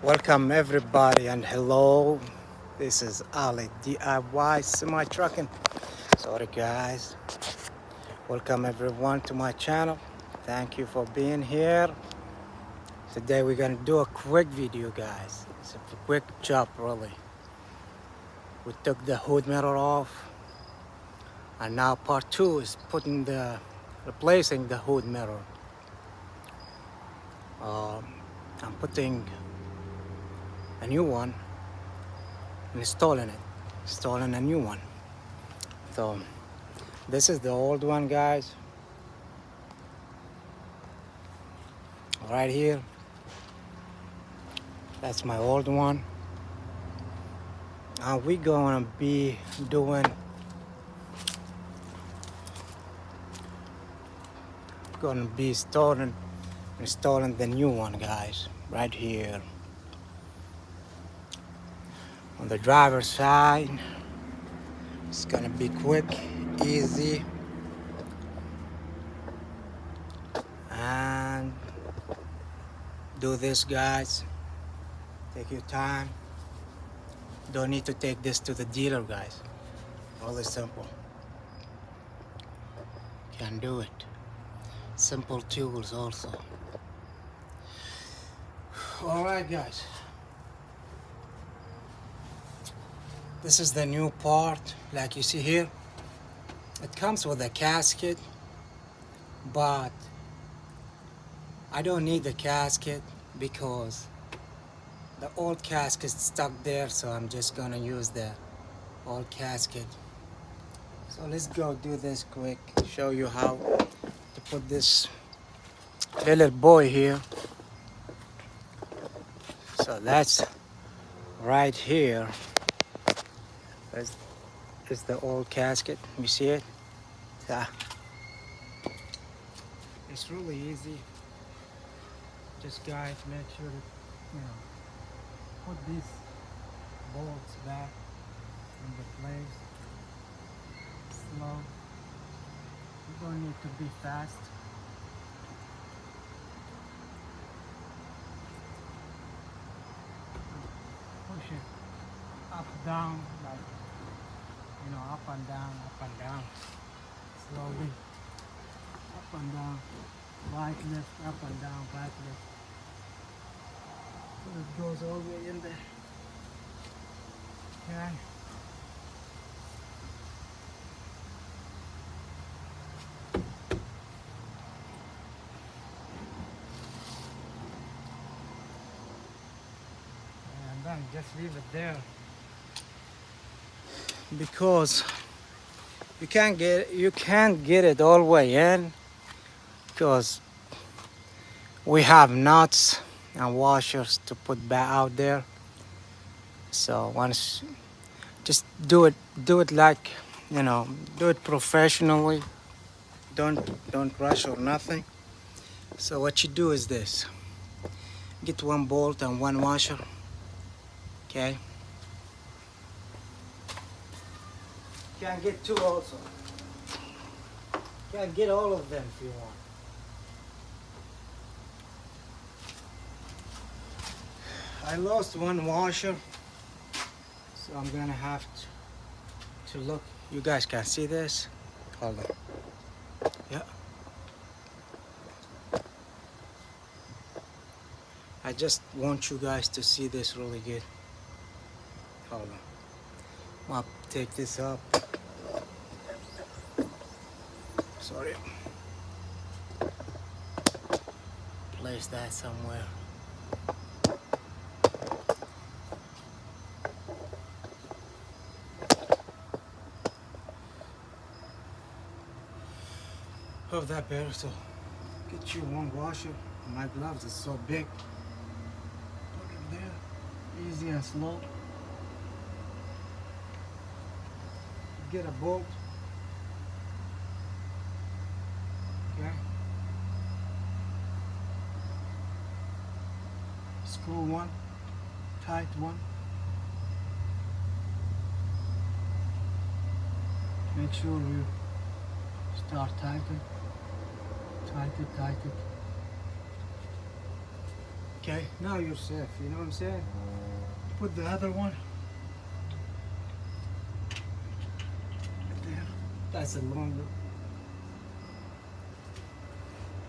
Welcome everybody and hello. This is Ali DIY Semi Trucking. Sorry guys. Welcome everyone to my channel. Thank you for being here. Today we're gonna do a quick video, guys. It's a quick job really. We took the hood mirror off and now part two is replacing the hood mirror. Um, I'm putting a new one and installing a new one. So this is the old one, guys, right here. That's my old one. And we're gonna be installing the new one, guys, right here on the driver's side. It's gonna be quick, easy, and do this, guys. Take your time. Don't need to take this to the dealer, guys. Really simple. Can do it. Simple tools also. All right, guys. This is the new part, like you see here. It comes with a gasket, but I don't need the gasket because the old gasket is stuck there, so I'm just gonna use the old gasket. So let's go do this quick, show you how to put this little boy here. So that's right here. That's is the old gasket. You see it? Yeah. It's really easy. Just guys, make sure to put these bolts back in the place. Slow. You don't need to be fast. Push it up, down, like up and down. Slowly. Up and down. Right, left, up and down, right, left. So it goes all the way in there. Okay. And then just leave it there. Because you can't get it all the way in, because we have nuts and washers to put back out there. So once, just do it like do it professionally. Don't rush or nothing. So what you do is this: get one bolt and one washer. Okay. Can get two also. Can get all of them if you want. I lost one washer, so I'm gonna have to look. You guys can see this. Hold on. Yeah. I just want you guys to see this really good. Hold on. I'll take this up. Sorry. Place that somewhere. Hope that better. So get you one washer. My gloves are so big. Put it there. Easy and slow. Get a bolt. Okay. Screw one. Tight one. Make sure you start tighten. Tight it. Okay, now you're safe, you know what I'm saying? Put the other one there. That's a longer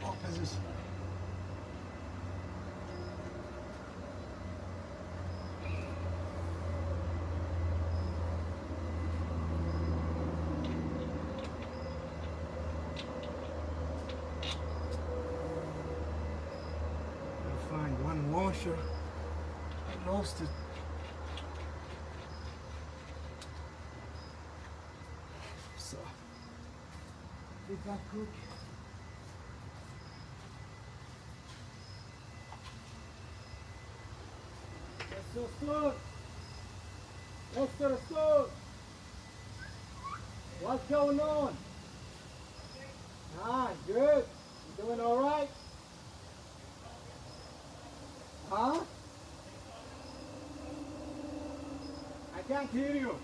opposite. Find one washer. I lost it. So did that cook? Sister, sister, what's going on? Ah, good. You doing all right? Huh? I can't hear you.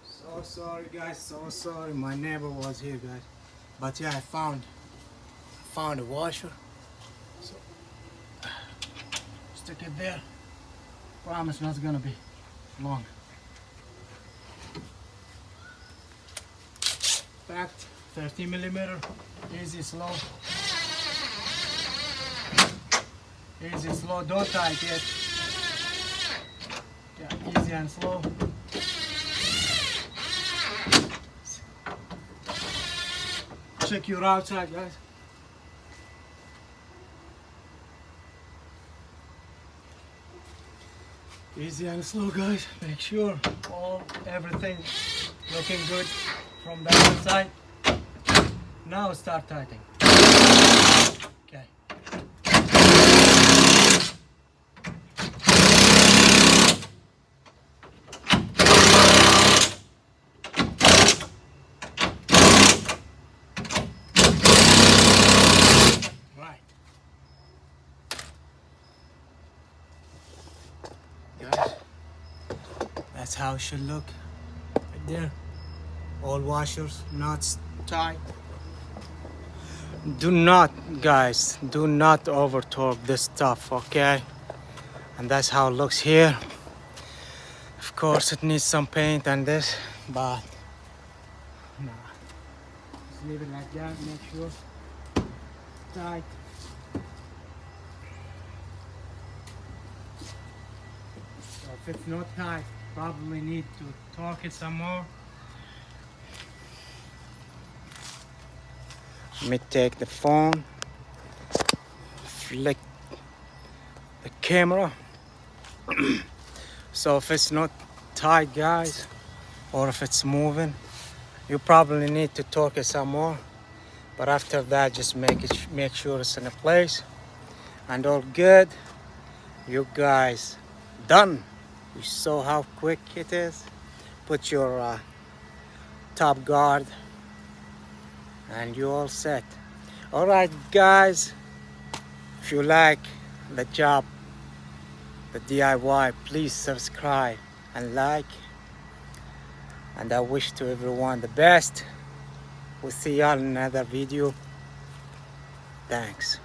So sorry guys, so sorry. My neighbor was here guys. But yeah, I found a washer. So stick it there. Promise not gonna be long. Packed 30mm, easy slow. Easy slow, don't tight yet. Yeah, easy and slow. Check your outside guys. Easy and slow guys. Make sure everything looking good from the outside. Now start tightening. Okay. Right. Guys, that's how it should look. Right there. All washers, nuts tight. Do not, guys, do not over torque this stuff, okay? And that's how it looks here. Of course it needs some paint and this, but nah. Just leave it like that, make sure tight. So if it's not tight, probably need to torque it some more. Let me take the phone, flick the camera. So if it's not tight guys, or if it's moving, you probably need to torque it some more. But after that, just make sure it's in a place and all good. You guys done. You saw how quick it is. Put your top guard and you all set. All right guys, if you like the job, the DIY, please subscribe and like, and I wish to everyone the best. We'll see y'all in another video. Thanks.